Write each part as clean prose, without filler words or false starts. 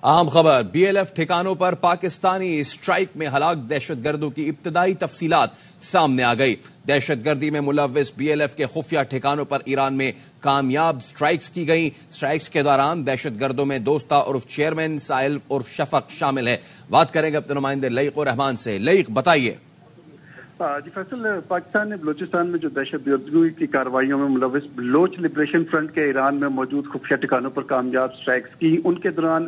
اہم خبر be L F ٹھکانوں پر پاکستانی اسٹرائک میں ہلاک دہشت گردوں کی ابتدائی تفصیلات سامنے آ گئی۔ دہشت گردی میں ملوث بی ایل ایف کے خفیہ ٹھکانوں پر ایران میں کامیاب اسٹرائکس کی گئیں۔ اسٹرائکس کے دوران دہشت گردوں میں دوستہ عرف چیئرمین ساحل عرف شفق شامل ہے۔ بات کریں گے اپنے نمائندے لئیق الرحمان سے۔ لئیق، بتائیے۔ جی فیصل، پاکستان نے بلوچستان میں جو دہشت گردی کی کارروائیوں میں ملوث بلوچ لبریشن فرنٹ کے ایران میں موجود خفیہ ٹھکانوں پر کامیاب اسٹرائکس کی۔ ان کے دوران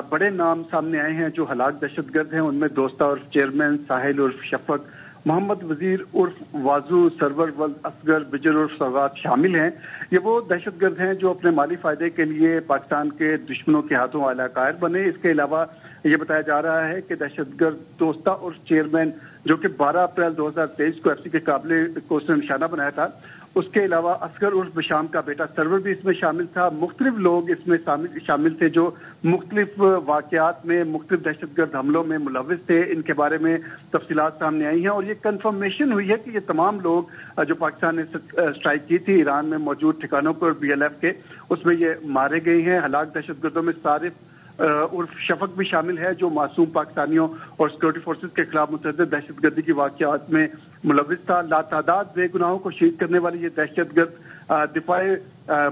بڑے نام سامنے آئے ہیں جو ہلاک دہشت گرد ہیں۔ ان میں دوستہ عرف چیئرمین ساحل عرف شفق، محمد وزیر عرف وازو، سرور ولد اصغر، بجر عرف سوغات شامل ہیں۔ یہ وہ دہشت گرد ہیں جو اپنے مالی فائدے کے لیے پاکستان کے دشمنوں کے ہاتھوں اعلی کار بنے۔ اس کے علاوہ یہ بتایا جا رہا ہے کہ دہشت گرد دوستہ عرف چیئرمین جو کہ 12 اپریل 2023 کو ایف سی کے قابل کو اس نے نشانہ بنایا تھا، اس کے علاوہ اصغر عرف بشام کا بیٹا سرور بھی اس میں شامل تھا۔ مختلف لوگ اس میں شامل تھے جو مختلف واقعات میں مختلف دہشت گرد حملوں میں ملوث تھے۔ ان کے بارے میں تفصیلات سامنے آئی ہیں اور یہ کنفرمیشن ہوئی ہے کہ یہ تمام لوگ جو پاکستان نے اسٹرائک کی تھی ایران میں موجود ٹھکانوں پر بی ایل ایف کے، اس میں یہ مارے گئے ہیں۔ ہلاک دہشت گردوں میں صارف عرف شفق بھی شامل ہے جو معصوم پاکستانیوں اور سیکورٹی فورسز کے خلاف متعدد دہشت گردی کی واقعات میں ملوث تھا۔ لاتعداد بے گناہوں کو شہید کرنے والی یہ دہشت گرد دفاع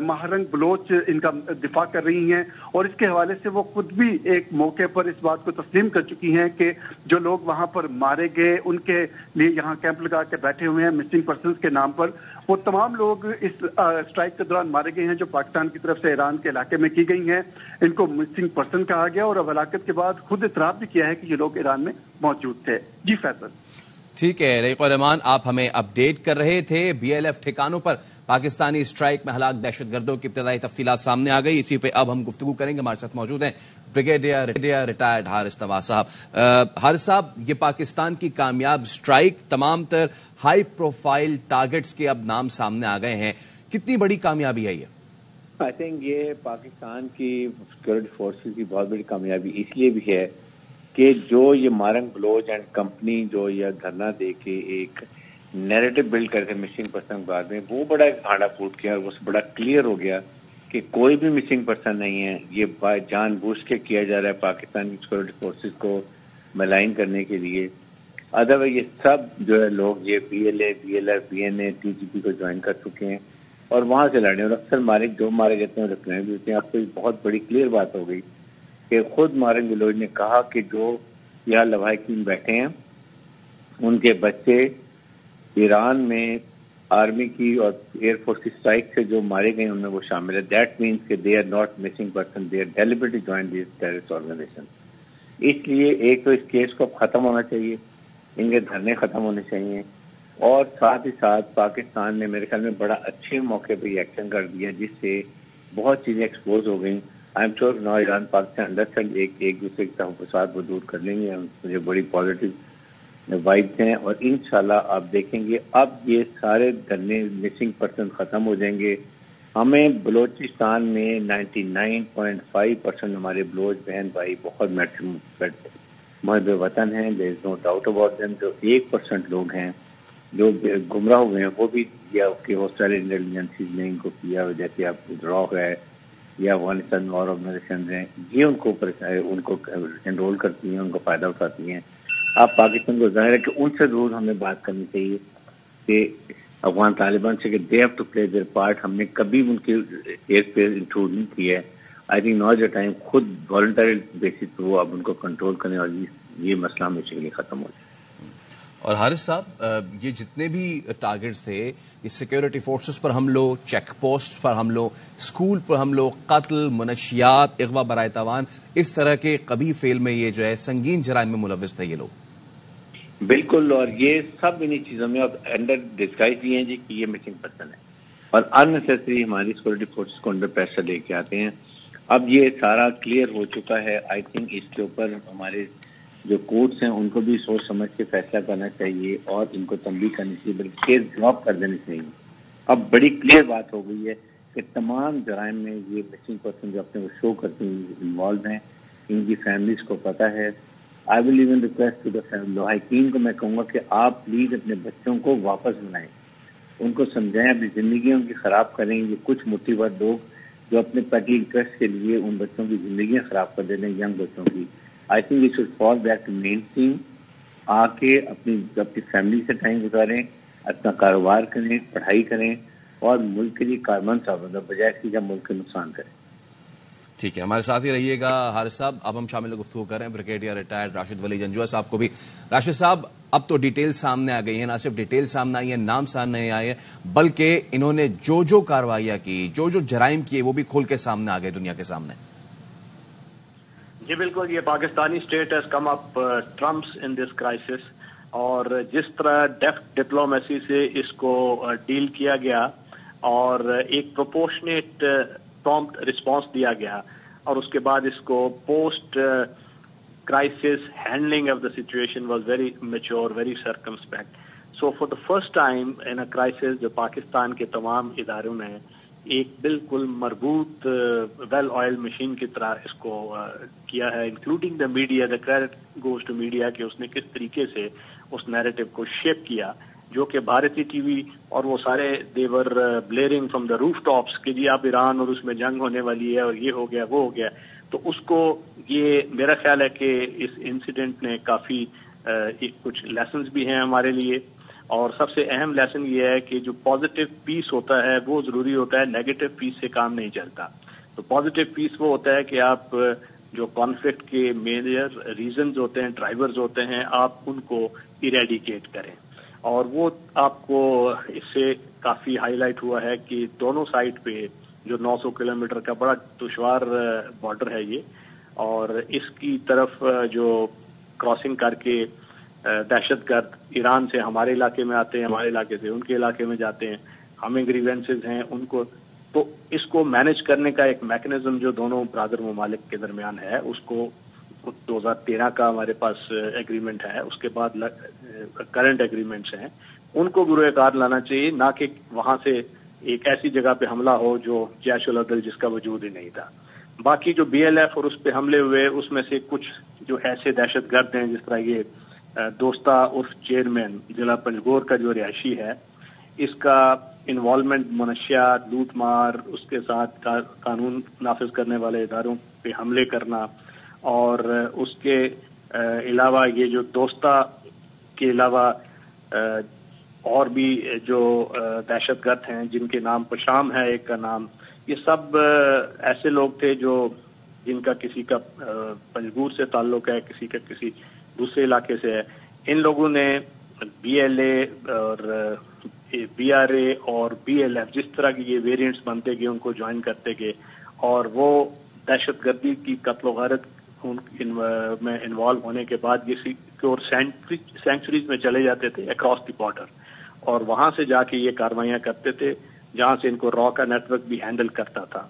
مہرنگ بلوچ ان کا دفاع کر رہی ہیں اور اس کے حوالے سے وہ خود بھی ایک موقع پر اس بات کو تسلیم کر چکی ہیں کہ جو لوگ وہاں پر مارے گئے ان کے لیے یہاں کیمپ لگا کے بیٹھے ہوئے ہیں مسنگ پرسنز کے نام پر، وہ تمام لوگ اس اسٹرائک کے دوران مارے گئے ہیں جو پاکستان کی طرف سے ایران کے علاقے میں کی گئی ہیں۔ ان کو مسنگ پرسن کہا گیا اور اب ہلاکت کے بعد خود اعتراف بھی کیا ہے کہ یہ لوگ ایران میں موجود تھے۔ جی فیصل۔ ٹھیک ہے لئیق الرحمان، آپ ہمیں اپڈیٹ کر رہے تھے۔ بی ایل ایف ٹھکانوں پر پاکستانی اسٹرائک میں ہلاک دہشت گردوں کی ابتدائی تفصیلات سامنے آ گئی۔ اسی پہ اب ہم گفتگو کریں گے۔ ہمارے ساتھ موجود ہیں بریگیڈیئر ریٹائرڈ حارث نواز صاحب۔ حارث صاحب، یہ پاکستان کی کامیاب اسٹرائک، تمام تر ہائی پروفائل ٹارگٹس کے اب نام سامنے آ گئے ہیں، کتنی بڑی کامیابی ہے یہ؟ آئی تھنک یہ پاکستان کی سیکورٹی فورسز کی بہت بڑی کامیابی اس لیے بھی ہے کہ جو یہ مارنگ بلوچ اینڈ کمپنی جو یہ دھرنا دے کے ایک نیریٹو بلڈ کر کے مسنگ پرسن کے بعد میں وہ بڑا ہاڑا پھوٹ کیا اور وہ بڑا کلیئر ہو گیا کہ کوئی بھی مسنگ پرسن نہیں ہے۔ یہ جان بوجھ کے کیا جا رہا ہے پاکستان کی سیکورٹی فورسز کو ملائن کرنے کے لیے۔ ادروائز یہ سب جو ہے لوگ یہ B L A, B L F, B N A, T G P کو جوائن کر چکے ہیں اور وہاں سے لڑے اور اکثر جو مارے جاتے ہیں رکھنے بھی ہوتے ہیں۔ آپ کو ایک بہت بڑی کلیئر بات ہو گئی کہ خود مارنگ بلوچ نے کہا کہ جو یہاں لواحقین بیٹھے ہیں ان کے بچے ایران میں آرمی کی اور ایئر فورس کی اسٹرائک سے جو مارے گئے ان میں وہ شامل ہے۔ دیٹ مینس کہ they are not missing person, they are deliberately join these terrorist organization. اس لیے ایک تو اس کیس کو ختم ہونا چاہیے، ان کے دھرنے ختم ہونے چاہیے اور ساتھ ہی ساتھ پاکستان نے میرے خیال میں بڑا اچھے موقع پہ یہ ایکشن کر دیا جس سے بہت چیزیں ایکسپوز ہو گئیں۔ I am sure no Iran Pakistan understand ایک دوسرے کے ساتھ وہ دور کر لیں گے۔ مجھے بڑی پازیٹیو وائبس ہیں اور انشاءاللہ آپ دیکھیں گے اب یہ سارے دھرنے مسنگ پرسن ختم ہو جائیں گے۔ ہمیں بلوچستان میں 99.5% ہمارے بلوچ بہن بھائی بہت محب وطن ہیں، دیر از نو ڈاؤٹ اباؤٹ دیم۔ جو 1% لوگ ہیں جو گمراہ ہوئے ہیں وہ بھی یا کہ آسٹریلین انٹیلیجنسز نے ان کو کیا، جیسے آپ ڈرا ہے یا افغانستان اور آرگنائزیشن ہیں، یہ ان کو انرول کرتی ہیں، ان کو فائدہ اٹھاتی ہیں۔ آپ پاکستان کو ظاہر ہے کہ ان سے ضرور ہمیں بات کرنی چاہیے کہ افغان طالبان سے کہ they have to play their part. ہم نے کبھی ان کے ایئر اسپیس انٹروڈ نہیں کیا ہے۔ I think now is the time خود والنٹری بیسس پہ وہ اب ان کو کنٹرول کریں اور یہ مسئلہ ہمیشہ کے لیے ختم ہو جائے۔ اور حارث صاحب، یہ جتنے بھی ٹارگٹس تھے، یہ سیکیورٹی فورسز پر حملوں، چیک پوسٹ پر حملوں، اسکول پر حملوں، قتل، منشیات، اغوا برائے تاوان، اس طرح کے قبیح فعل میں یہ جو ہے سنگین جرائم میں ملوث تھے یہ لوگ۔ بالکل، اور یہ سب انہی چیزوں میں اب انڈر ڈسگائز یہ ہیں جی کہ یہ مسنگ پرسن ہے اور اننیسیسری ہماری سیکورٹی فورسز کو انڈر پریشر لے کے آتے ہیں۔ اب یہ سارا کلیئر ہو چکا ہے۔ آئی تھنک اس کے اوپر ہمارے جو کورٹس ہیں ان کو بھی سوچ سمجھ کے فیصلہ کرنا چاہیے اور ان کو تنبیہ کرنی چاہیے، بلکہ کیس ڈراپ کر دینی چاہیے۔ اب بڑی کلیئر بات ہو گئی ہے کہ تمام جرائم میں یہ مسنگ پرسن جو اپنے کو شو کرتے ہیں انوالو ہیں، ان کی فیملیز کو پتہ ہے۔ آئی ول ایون ریکویسٹ ٹو دا لواحقین کو میں کہوں گا کہ آپ پلیز اپنے بچوں کو واپس بلائیں، ان کو سمجھائیں، اپنی زندگی ان کی خراب کریں۔ یہ کچھ مٹھی بھر لوگ جو اپنے پیٹی انٹرسٹ کے لیے ان بچوں کی زندگیاں خراب کر دے رہے ہیں، ینگ بچوں کی. I think we should fall back to mainstream, آ کے اپنی فیملی سے ٹائم گزاریں، اپنا کاروبار کریں، پڑھائی کریں اور ملک کے لیے کارمند ثابت ہو، بجائے کہ جب ملک کا نقصان کریں. ٹھیک ہے، ہمارے ساتھ ہی رہیے گا حارث صاحب. اب ہم شامل گفتگو کریں بریگیڈیئر ریٹائرڈ راشد ولی جنجوعہ صاحب کو بھی. راشد صاحب، اب تو ڈیٹیل سامنے آ گئی ہیں، نہ صرف ڈیٹیل سامنے آئی ہے، نام سامنے آئے ہیں، بلکہ انہوں نے جو کاروائیاں کی، جو جرائم کیے، وہ بھی کھول کے سامنے آ گئے دنیا کے سامنے. جی بالکل، یہ Pakistani state has come up Trump's in this crisis, اور جس طرح ڈیفٹ ڈپلومیسی سے اس کو ڈیل کیا گیا اور ایک پروپورشنیٹ پرومپٹ رسپانس دیا گیا، اور اس کے بعد اس کو post crisis handling of the situation was very mature, very circumspect. So for the first time in a crisis جو پاکستان کے تمام اداروں نے ایک بالکل مربوط ویل آئل مشین کی طرح اس کو کیا ہے، including the media. The credit goes to media کہ اس نے کس طریقے سے اس نیریٹو کو شیپ کیا، جو کہ بھارتی ٹی وی اور وہ سارے دیور بلیئرنگ فرام دا روف ٹاپس کہ جی اب ایران اور اس میں جنگ ہونے والی ہے اور یہ ہو گیا وہ ہو گیا. تو اس کو یہ میرا خیال ہے کہ اس انسیڈنٹ نے کافی کچھ لیسنز بھی ہیں ہمارے لیے، اور سب سے اہم لیسن یہ ہے کہ جو پازیٹیو پیس ہوتا ہے وہ ضروری ہوتا ہے، نیگیٹو پیس سے کام نہیں چلتا. تو پازیٹیو پیس وہ ہوتا ہے کہ آپ جو کانفلکٹ کے میجر ریزنز ہوتے ہیں، ڈرائیورز ہوتے ہیں، آپ ان کو ایریڈیکیٹ کریں. اور وہ آپ کو اس سے کافی ہائی لائٹ ہوا ہے کہ دونوں سائڈ پہ جو 900 کلومیٹر کا بڑا دشوار بارڈر ہے یہ، اور اس کی طرف جو کراسنگ کر کے دہشت گرد ایران سے ہمارے علاقے میں آتے ہیں، ہمارے علاقے سے ان کے علاقے میں جاتے ہیں، ہمیں گریوینسز ہیں ان کو، تو اس کو مینج کرنے کا ایک میکنزم جو دونوں برادر ممالک کے درمیان ہے، اس کو 2013 کا ہمارے پاس ایگریمنٹ ہے، اس کے بعد کرنٹ ایگریمنٹس ہیں، ان کو بروئے کار لانا چاہیے، نہ کہ وہاں سے ایک ایسی جگہ پہ حملہ ہو جو جیش العدل جس کا وجود ہی نہیں تھا. باقی جو بی ایل ایف اور اس پہ حملے ہوئے، اس میں سے کچھ جو ایسے دہشت گرد ہیں جس طرح یہ دوستہ عرف چیئرمین ضلع پنجگور کا جو رہائشی ہے، اس کا انوالومنٹ منشیات، لوٹ مار، اس کے ساتھ قانون نافذ کرنے والے اداروں پہ حملے کرنا، اور اس کے علاوہ یہ جو دوستہ کے علاوہ اور بھی جو دہشت گرد ہیں جن کے نام پشام ہے ایک کا نام، یہ سب ایسے لوگ تھے جو جن کا کسی کا پنجگور سے تعلق ہے، کسی کا کسی دوسرے علاقے سے ہے. ان لوگوں نے بی ایل اے اور بی آر اے اور بی ایل ایف جس طرح کی یہ ویریئنٹس بنتے گئے ان کو جوائن کرتے گئے، اور وہ دہشت گردی کی قتل و غارت میں انوالو ہونے کے بعد یہ سیکیور سینکچریز میں چلے جاتے تھے اکراس دی بارڈر، اور وہاں سے جا کے یہ کاروائیاں کرتے تھے جہاں سے ان کو را کا نیٹ ورک بھی ہینڈل کرتا تھا.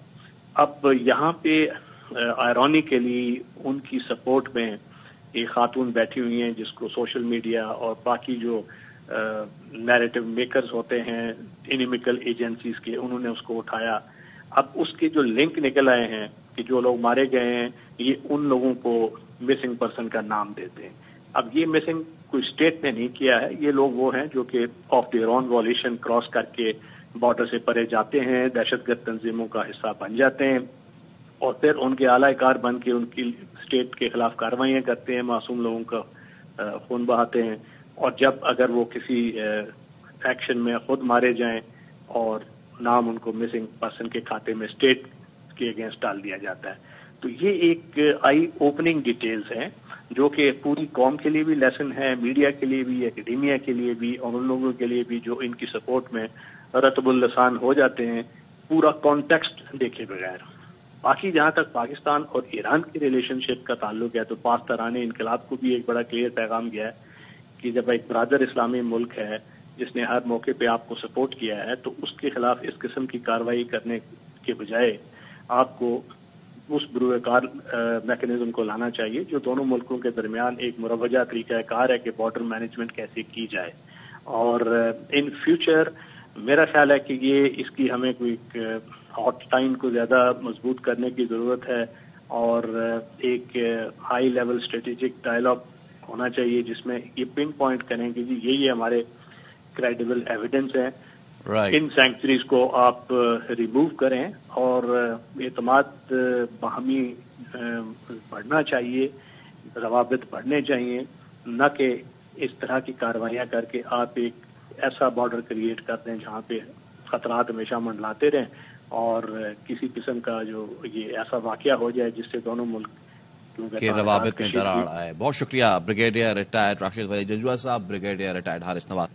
اب یہاں پہ آئرونیکلی ان کی سپورٹ میں ایک خاتون بیٹھی ہوئی ہیں جس کو سوشل میڈیا اور باقی جو نیریٹو میکرز ہوتے ہیں انیمیکل ایجنسیز کے، انہوں نے اس کو اٹھایا. اب اس کے جو لنک نکل آئے ہیں کہ جو لوگ مارے گئے ہیں یہ ان لوگوں کو مسنگ پرسن کا نام دیتے ہیں. اب یہ مسنگ کوئی اسٹیٹ نے نہیں کیا ہے، یہ لوگ وہ ہیں جو کہ of their own violation cross کر کے بارڈر سے پرے جاتے ہیں، دہشت گرد تنظیموں کا حصہ بن جاتے ہیں، اور پھر ان کے اعلی کار بن کے ان کی اسٹیٹ کے خلاف کاروائیاں کرتے ہیں، معصوم لوگوں کا خون بہاتے ہیں، اور جب اگر وہ کسی ایکشن میں خود مارے جائیں اور نام ان کو مسنگ پرسن کے کھاتے میں اسٹیٹ کے اگینسٹ ڈال دیا جاتا ہے. تو یہ ایک آئی اوپننگ ڈیٹیلز ہیں جو کہ پوری قوم کے لیے بھی لیسن ہے، میڈیا کے لیے بھی، اکیڈیمیا کے لیے بھی، اور ان لوگوں کے لیے بھی جو ان کی سپورٹ میں رطب اللسان ہو جاتے ہیں پورا کانٹیکسٹ دیکھے بغیر. باقی جہاں تک پاکستان اور ایران کے ریلیشن شپ کا تعلق ہے تو پاسداران انقلاب کو بھی ایک بڑا کلیئر پیغام گیا ہے کہ جب ایک برادر اسلامی ملک ہے جس نے ہر موقع پہ آپ کو سپورٹ کیا ہے تو اس کے خلاف اس قسم کی کارروائی کرنے کے بجائے آپ کو اس بروئے کار میکنزم کو لانا چاہیے جو دونوں ملکوں کے درمیان ایک مروجہ طریقہ کار ہے کہ بارڈر مینجمنٹ کیسے کی جائے. اور ان فیوچر میرا خیال ہے کہ یہ اس کی ہمیں کوئی ہاٹ لائن کو زیادہ مضبوط کرنے کی ضرورت ہے، اور ایک ہائی لیول اسٹریٹجک ڈائلاگ ہونا چاہیے جس میں یہ پن پوائنٹ کریں کہ جی یہ ہمارے کریڈیبل ایویڈنس ہیں ان سینکچریز کو آپ ریموو کریں اور اعتماد باہمی بڑھنا چاہیے، روابط بڑھنے چاہیے، نہ کہ اس طرح کی کاروائیاں کر کے آپ ایک ایسا بارڈر کریٹ کر دیں جہاں پہ خطرات ہمیشہ منڈلاتے رہیں اور کسی قسم کا جو یہ ایسا واقعہ ہو جائے جس سے دونوں ملک کے روابط میں دراڑ آئے. بہت شکریہ بریگیڈیئر ریٹائرڈ راشد ولی جنجوعہ صاحب، بریگیڈیئر ریٹائرڈ حارث نواز.